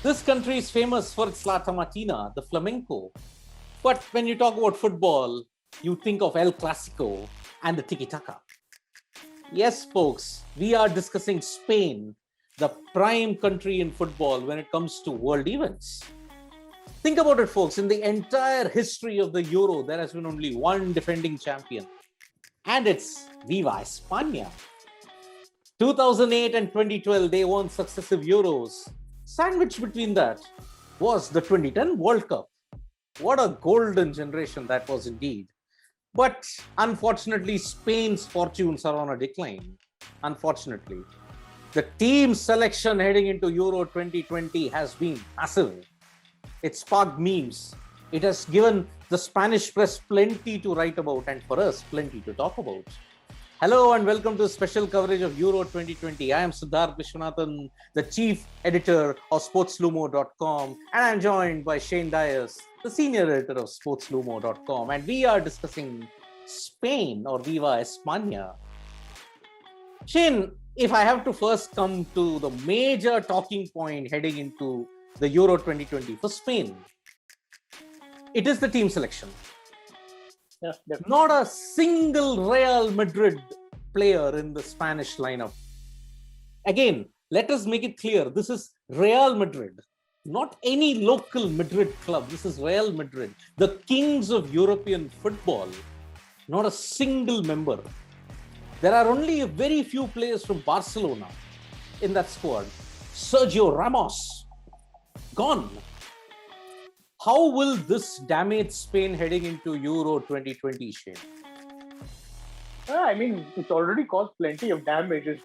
This country is famous for its La Tomatina, the flamenco. But when you talk about football, you think of El Clasico and the tiki-taka. Yes, folks, we are discussing Spain, the prime country in football when it comes to world events. Think about it, folks. In the entire history of the Euro, there has been only one defending champion, and it's Viva España. 2008 and 2012, they won successive Euros. Sandwiched between that was the 2010 World Cup. What a golden generation that was indeed. But unfortunately, Spain's fortunes are on a decline. Unfortunately, the team selection heading into Euro 2020 has been massive. It sparked memes. It has given the Spanish press plenty to write about, and for us, plenty to talk about. Hello and welcome to special coverage of Euro 2020. I am Siddharth Vishwanathan, the chief editor of sportslumo.com, and I'm joined by Shane Dias, the senior editor of sportslumo.com, and we are discussing Spain, or Viva España. Shane, if I have to first come to the major talking point heading into the Euro 2020 for Spain, it is the team selection. Yeah, not a single Real Madrid player in the Spanish lineup. Again, let us make it clear, this is Real Madrid, not any local Madrid club. This is Real Madrid, the kings of European football, not a single member. There are only a very few players from Barcelona in that squad. Sergio Ramos, gone. How will this damage Spain heading into Euro 2020, Shane? I mean, it's already caused plenty of damage if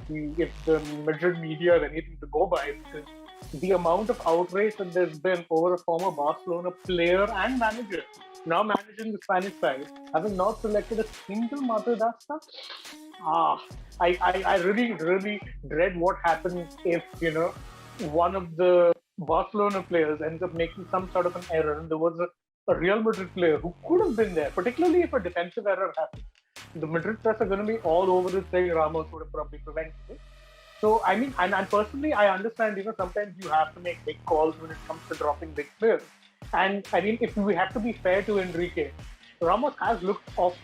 the Madrid media has anything to go by, because the amount of outrage that there's been over a former Barcelona player and manager, now managing the Spanish side, having not selected a single Madridista. I really, really dread what happens if, one of the Barcelona players ends up making some sort of an error, and there was a Real Madrid player who could have been there, particularly if a defensive error happened. The Madrid press are going to be all over it, saying Ramos would have probably prevented it. So, I mean, and personally, I understand, sometimes you have to make big calls when it comes to dropping big players. And I mean, if we have to be fair to Enrique, Ramos has looked off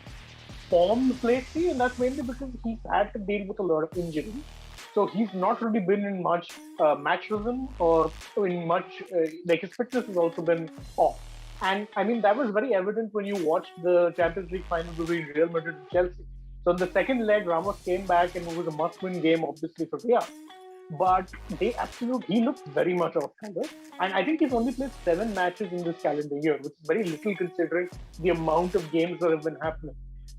form lately, and that's mainly because he's had to deal with a lot of injuries. So he's not really been in much match rhythm or in much, his fitness has also been off. And I mean, that was very evident when you watched the Champions League final between Real Madrid and Chelsea. So in the second leg, Ramos came back and it was a must-win game, obviously, for Real. But he looked very much off color. And I think he's only played 7 matches in this calendar year, which is very little considering the amount of games that have been happening.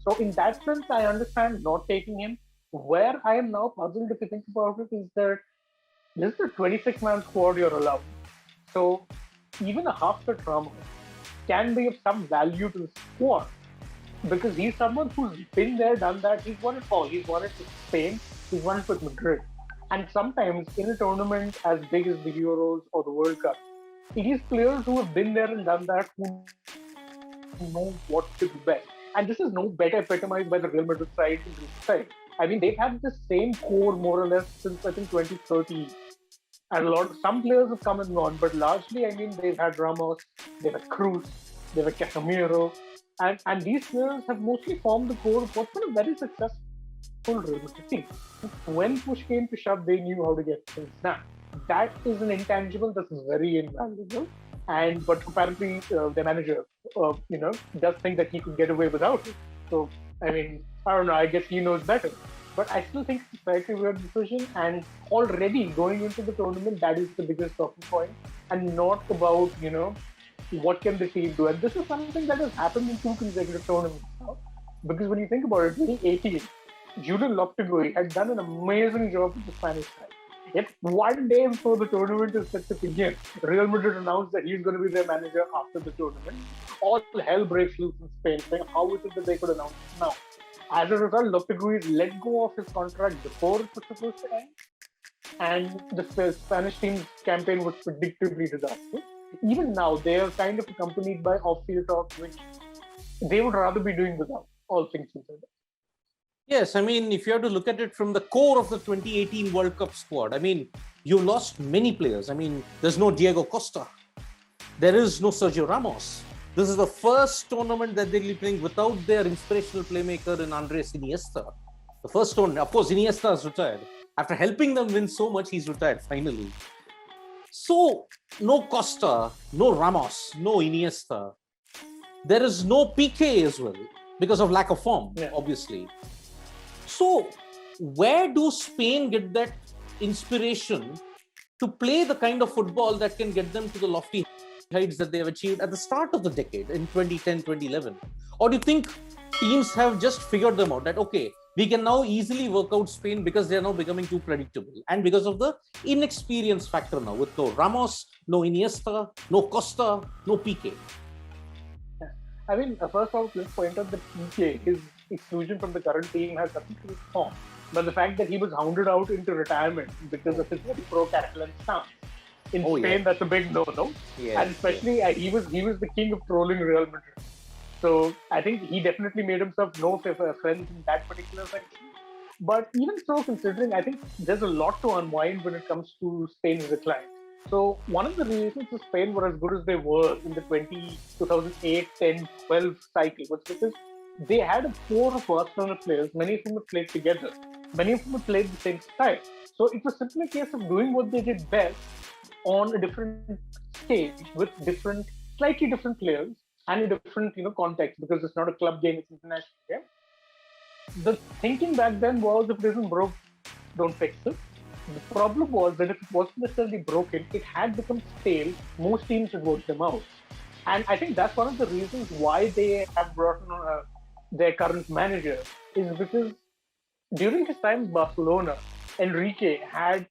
So in that sense, I understand not taking him. Where I am now puzzled, if you think about it, is that this is a 26-man squad you're allowed. So even a half-fit Ramos can be of some value to the squad, because he's someone who's been there, done that. He's won it all. He's won it with Spain. He's won it with Madrid. And sometimes in a tournament as big as the Euros or the World Cup, it is players who have been there and done that who know what to do best. And this is no better epitomized by the Real Madrid side than this side. I mean, they've had the same core more or less since I think 2013. And some players have come and gone, but largely, I mean, they've had Ramos, they've had Cruz, they've had Casemiro, and these players have mostly formed the core of what's been a very successful Real Madrid team. When push came to shove, they knew how to get things done. That is an intangible that's very invaluable. But apparently, the manager, does think that he could get away without it. So, I mean, I don't know, I guess he knows better. But I still think it's a slightly weird decision, and already going into the tournament, that is the biggest talking point, and not about, what can the team do. And this is something that has happened in 2 consecutive tournaments now. Because when you think about it, 2018, Julian Lopetegui had done an amazing job with the Spanish side. Yet one day before the tournament is set to begin, Real Madrid announced that he's going to be their manager after the tournament. All hell breaks loose in Spain, saying how is it that they could announce it now? As a result, Lopetegui let go of his contract before it was supposed to end, and the Spanish team's campaign was predictably disastrous. Even now, they are kind of accompanied by off-field talk, which they would rather be doing without, all things considered. Yes, I mean, if you have to look at it from the core of the 2018 World Cup squad, I mean, You lost many players. I mean, there's no Diego Costa. There is no Sergio Ramos. This is the first tournament that they'll be playing without their inspirational playmaker in Andres Iniesta. The first tournament. Of course, Iniesta is retired. After helping them win so much, he's retired finally. So, no Costa, no Ramos, no Iniesta. There is no PK as well because of lack of form, obviously. So, where do Spain get that inspiration to play the kind of football that can get them to the lofty heights that they have achieved at the start of the decade in 2010, 2011? Or do you think teams have just figured them out that, okay, we can now easily work out Spain because they are now becoming too predictable and because of the inexperience factor now with no Ramos, no Iniesta, no Costa, no PK? I mean, first off, let's point out that PK, his exclusion from the current team has nothing to do with form, but the fact that he was hounded out into retirement because of his very pro-Catalan stance. In Spain, that's a big no-no. And especially, he was the king of trolling Real Madrid. So I think he definitely made himself no friends in that particular section. But even so, considering, I think there's a lot to unwind when it comes to Spain's decline. So one of the reasons that Spain were as good as they were in the 2008, 10, 12 cycle was because they had a core of Barcelona players, many of whom had played together. Many of them had played the same style. So it was simply a case of doing what they did best on a different stage with slightly different players and a different, context, because it's not a club game, it's an international game. The thinking back then was, if it isn't broke, don't fix it. The problem was that if it wasn't necessarily broken, it had become stale. Most teams would vote them out. And I think that's one of the reasons why they have brought in their current manager, is because during his time in Barcelona, Enrique had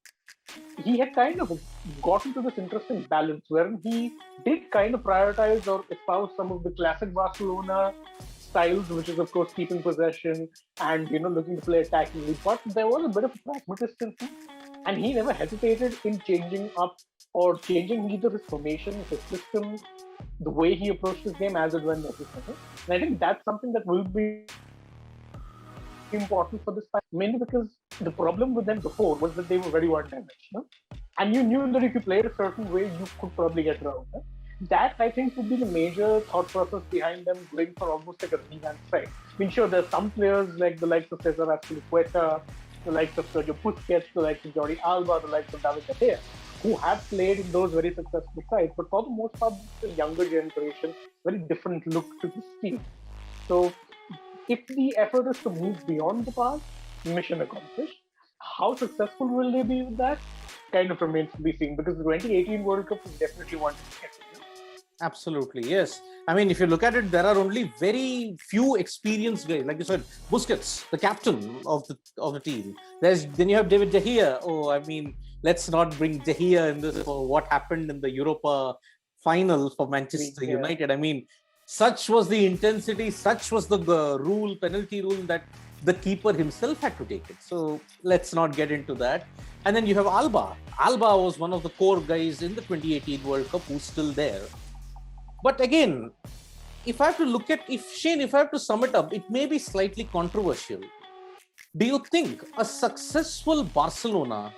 kind of gotten to this interesting balance wherein he did kind of prioritize or espouse some of the classic Barcelona styles, which is of course keeping possession and looking to play attackingly. But there was a bit of pragmatism, and he never hesitated in changing up or changing either his formation, his system, the way he approached his game as it when necessary. And I think that's something that will be important for this fight, mainly because the problem with them before was that they were very one-dimensional, and you knew that if you played a certain way, you could probably get around it. That, I think, would be the major thought process behind them going for almost like a revamp side. I mean, sure, there's some players like the likes of Cesar Azpilicueta, the likes of Sergio Busquets, the likes of Jordi Alba, the likes of David De Gea, who have played in those very successful sides, but for the most part, the younger generation, very different look to this team. So, if the effort is to move beyond the past, mission accomplished. How successful will they be with that? Kind of remains to be seen, because the 2018 World Cup is definitely one to get. Absolutely, yes. I mean, if you look at it, there are only very few experienced guys. Like you said, Busquets, the captain of the team. Then you have David De Gea. Oh, I mean, let's not bring De Gea in this for what happened in the Europa final for Manchester United. I mean, such was the intensity, such was the penalty rule, that the keeper himself had to take it. So let's not get into that. And then you have Alba. Alba was one of the core guys in the 2018 World Cup who's still there. But again, if I have to sum it up, it may be slightly controversial. Do you think a successful Barcelona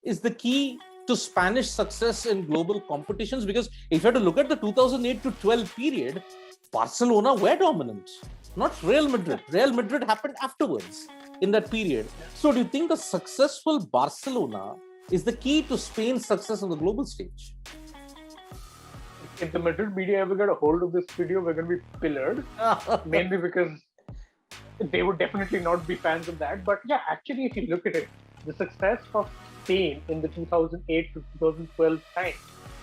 is the key to Spanish success in global competitions? Because if you have to look at the 2008 to 12 period, Barcelona were dominant, not Real Madrid. Real Madrid happened afterwards in that period. So do you think a successful Barcelona is the key to Spain's success on the global stage? If the Madrid media ever get a hold of this video, we're going to be pillared, mainly because they would definitely not be fans of that. But yeah, actually, if you look at it, the success of Spain in the 2008 to 2012 time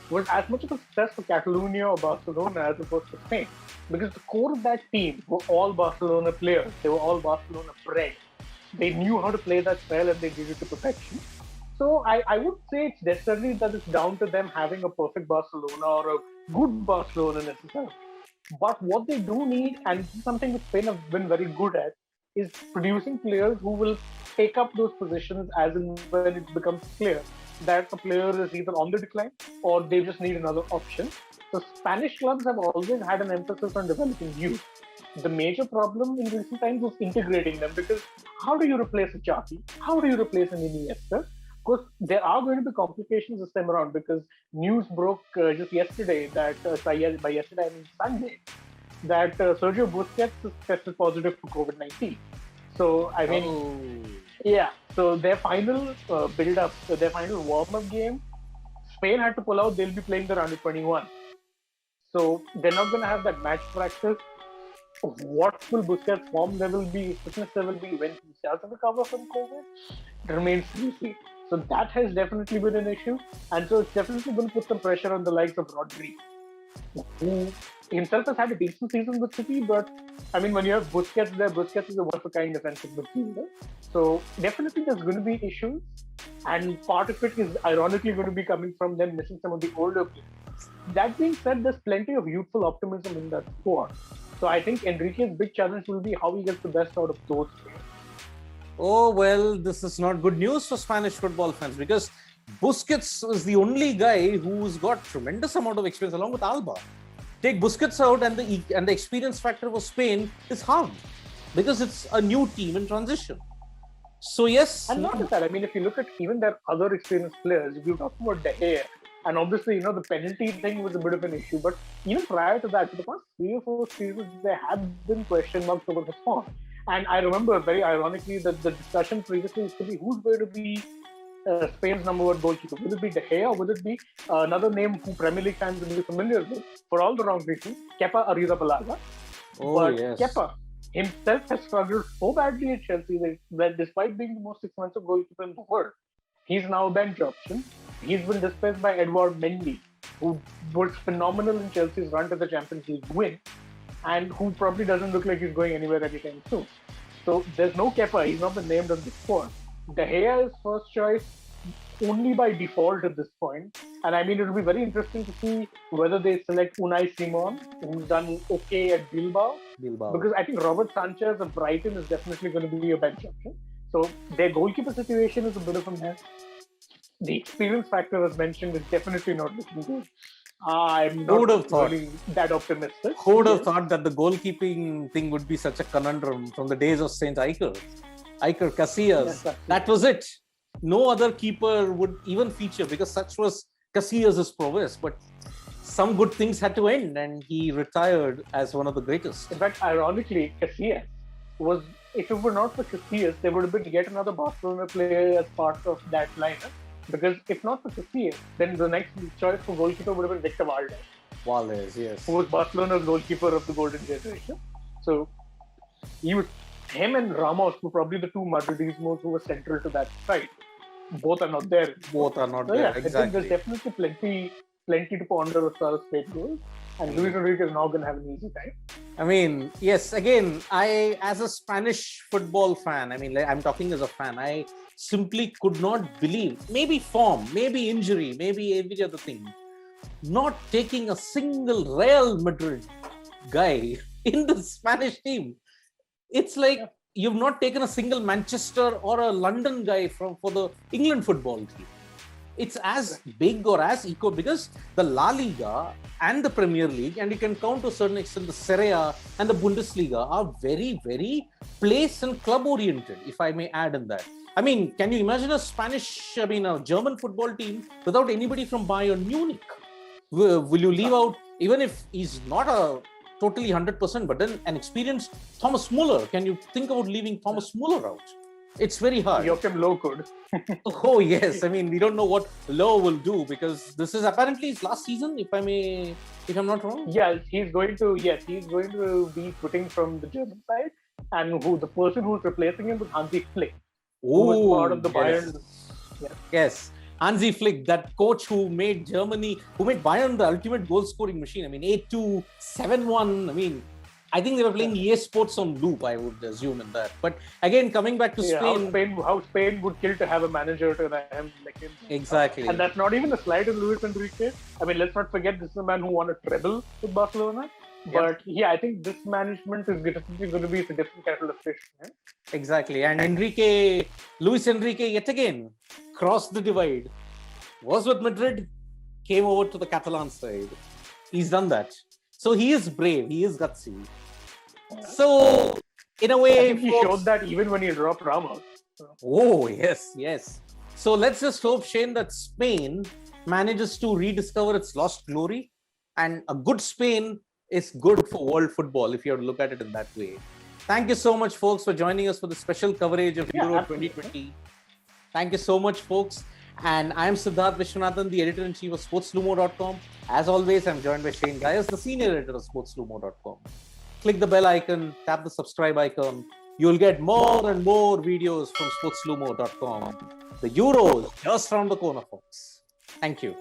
was as much of a success for Catalonia or Barcelona as it was for Spain, because the core of that team were all Barcelona players. They were all Barcelona bred. They knew how to play that style and they did it to perfection. So I would say it's necessarily that it's down to them having a perfect Barcelona or a good Barcelona necessarily. But what they do need, and this is something that Spain have been very good at, is producing players who will take up those positions as and when it becomes clear that a player is either on the decline or they just need another option. So Spanish clubs have always had an emphasis on developing youth. The major problem in recent times was integrating them, because how do you replace a Xavi? How do you replace an Iniesta? Of course, there are going to be complications this time around because news broke just yesterday that, by yesterday I mean Sunday, that Sergio Busquets is tested positive for COVID-19. So, I mean, yeah. So their final build-up, so their final warm-up game, Spain had to pull out. They'll be playing their under-21. So they're not going to have that match practice. What will Busquets' form level be, fitness level be when he starts to recover from COVID? It remains to be seen. So that has definitely been an issue. And so it's definitely going to put some pressure on the likes of Rodri, who himself has had a decent season with City, but I mean, when you have Busquets there, Busquets is a one-of-a-kind defensive midfielder. So definitely there's going to be issues, and part of it is ironically going to be coming from them missing some of the older players. That being said, there's plenty of youthful optimism in that squad. So I think Enrique's big challenge will be how he gets the best out of those players. Oh, well, this is not good news for Spanish football fans because Busquets is the only guy who's got tremendous amount of experience along with Alba. Take Busquets out and the experience factor for Spain is harmed because it's a new team in transition. So yes. And not just that, I mean, if you look at even their other experienced players, if you talk about De Gea, and obviously, the penalty thing was a bit of an issue, but even prior to that, for the past 3 or 4 seasons, there have been question marks over his form. And I remember very ironically that the discussion previously used to be who's going to be Spain's number one goalkeeper. Will it be De Gea or will it be another name who Premier League fans will be familiar with for all the wrong reasons, Kepa Arrizabalaga? But yes. Kepa himself has struggled so badly at Chelsea that despite being the most expensive goalkeeper in the world, he's now a bench option. He's been displaced by Edouard Mendy, who was phenomenal in Chelsea's run to the Champions League win, and who probably doesn't look like he's going anywhere anytime soon. So there's no Kepa. He's not been named on the squad. De Gea is first choice only by default at this point. And I mean, it'll be very interesting to see whether they select Unai Simon, who's done okay at Bilbao. Because I think Robert Sanchez of Brighton is definitely going to be a bench option. So their goalkeeper situation is a bit of a mess. The experience factor, as mentioned, is definitely not looking good. I'm not really that optimistic. Who would have thought that the goalkeeping thing would be such a conundrum from the days of Saint Iker Casillas? Yes, that was it. No other keeper would even feature because such was Casillas' prowess. But some good things had to end and he retired as one of the greatest. In fact, ironically, Casillas was, if it were not for Casillas, there would have been yet another Barcelona player as part of that lineup. Because if not for Casillas, then the next choice for goalkeeper would have been Victor Valdez, yes. Who was Barcelona's goalkeeper of the golden generation. So him and Ramos were probably the two Madridismos who were central to that side. Both are not there. Yeah, exactly. I think there's definitely plenty to ponder as far as Spain goes. And Luis Enrique is now going to have an easy time. I mean, yes, again, as a Spanish football fan, I mean, I'm talking as a fan, I simply could not believe, maybe form, maybe injury, maybe every other thing, not taking a single Real Madrid guy in the Spanish team. It's like you've not taken a single Manchester or a London guy for the England football team. It's as big or as equal because the La Liga and the Premier League, and you can count to a certain extent the Serie A and the Bundesliga, are very, very place and club oriented, if I may add in that. I mean, can you imagine a German football team without anybody from Bayern Munich? Will you leave out, even if he's not a totally 100%, but then an experienced Thomas Muller? Can you think about leaving Thomas Muller out? It's very hard. Joachim Low could. Oh, yes. I mean, we don't know what Low will do because this is apparently his last season, if I'm not wrong. Yeah, he's going to be quitting from the German side, and the person who's replacing him was Hansi Flick. Who was part of the Bayern. Yes. Hansi Flick, that coach who made Bayern the ultimate goal scoring machine. I mean, 8-2, 7-1. I mean, I think they were playing EA Sports on loop, I would assume in that. But again, coming back to Spain. How Spain would kill to have a manager to him like him. Exactly. And that's not even a slight on Luis Enrique. I mean, let's not forget this is a man who won a treble with Barcelona. But I think this management is definitely going to be a different kettle of fish. Exactly. And Luis Enrique, yet again, crossed the divide. Was with Madrid, came over to the Catalan side. He's done that. So he is brave. He is gutsy. So, in a way... I think he showed that even when he dropped Ramos. Oh, yes. So let's just hope, Shane, that Spain manages to rediscover its lost glory. And a good Spain is good for world football, if you have to look at it in that way. Thank you so much, folks, for joining us for the special coverage of Euro absolutely. 2020. Thank you so much, folks. And I'm Siddharth Vishwanathan, the editor-in-chief of sportslumo.com. As always, I'm joined by Shane Gaius, the senior editor of sportslumo.com. Click the bell icon, tap the subscribe icon. You'll get more and more videos from sportslumo.com. The Euro is just around the corner, folks. Thank you.